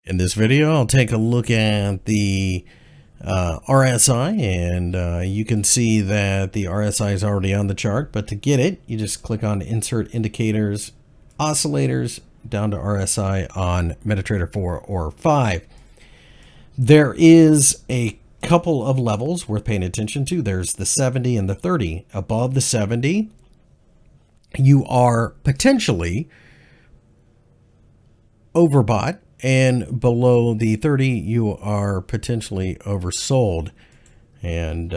In this video, I'll take a look at the RSI, and you can see that the RSI is already on the chart, but to get it, you just click on Insert Indicators, Oscillators, down to RSI on MetaTrader 4 or 5. There is a couple of levels worth paying attention to. There's the 70 and the 30. Above the 70, you are potentially overbought, and below the 30 you are potentially oversold. And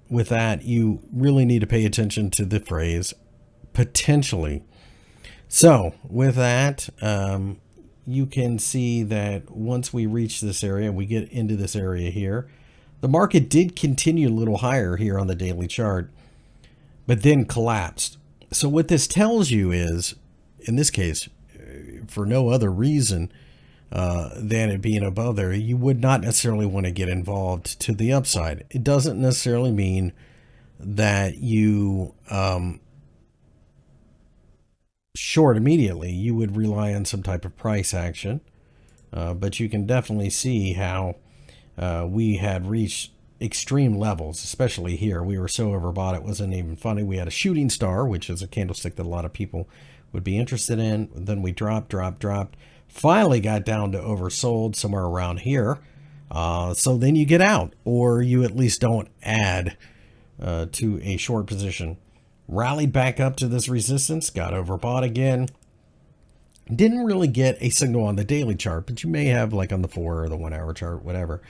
with that, you really need to pay attention to the phrase potentially. So with that, you can see that once we reach this area, we get into this area here, the market did continue a little higher here on the daily chart, but then collapsed. So what this tells you is, in this case, for no other reason than it being above there, you would not necessarily want to get involved to the upside. It doesn't necessarily mean that you short immediately. You would rely on some type of price action, but you can definitely see how we had reached extreme levels, especially here. We were so overbought it wasn't even funny. We had a shooting star, which is a candlestick that a lot of people would be interested in. Then we dropped, finally got down to oversold somewhere around here. So then you get out, or you at least don't add to a short position. Rallied back up to this resistance, got overbought again. Didn't really get a signal on the daily chart, but you may have like on the 4 or the 1 hour chart, whatever.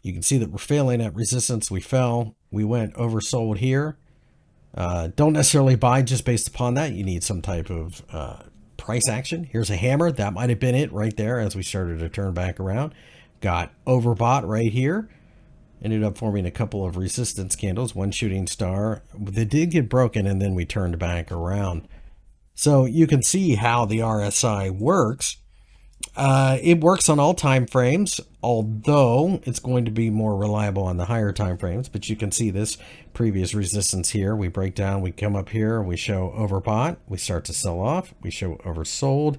You can see that we're failing at resistance. We fell, we went oversold here. Don't necessarily buy just based upon that. You need some type of price action. Here's a hammer. That might have been it right there as we started to turn back around. Got overbought right here. Ended up forming a couple of resistance candles, one shooting star. They did get broken, and then we turned back around. So you can see how the RSI works. It works on all time frames, although it's going to be more reliable on the higher time frames. But you can see this previous resistance here. We break down, we come up here, we show overbought, we start to sell off, we show oversold.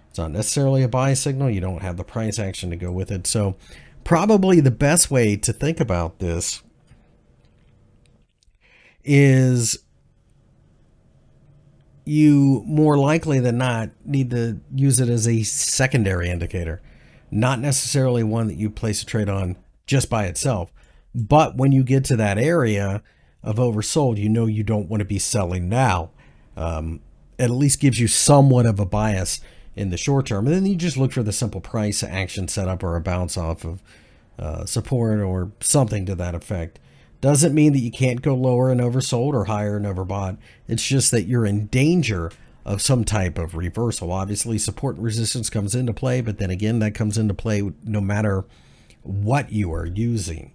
It's not necessarily a buy signal. You don't have the price action to go with it. So probably the best way to think about this is you more likely than not need to use it as a secondary indicator, not necessarily one that you place a trade on just by itself. But when you get to that area of oversold, you know you don't want to be selling now. It at least gives you somewhat of a bias in the short term. And then you just look for the simple price action setup or a bounce off of support or something to that effect. Doesn't mean that you can't go lower and oversold or higher and overbought. It's just that you're in danger of some type of reversal. Obviously, support and resistance comes into play, but then again, that comes into play no matter what you are using.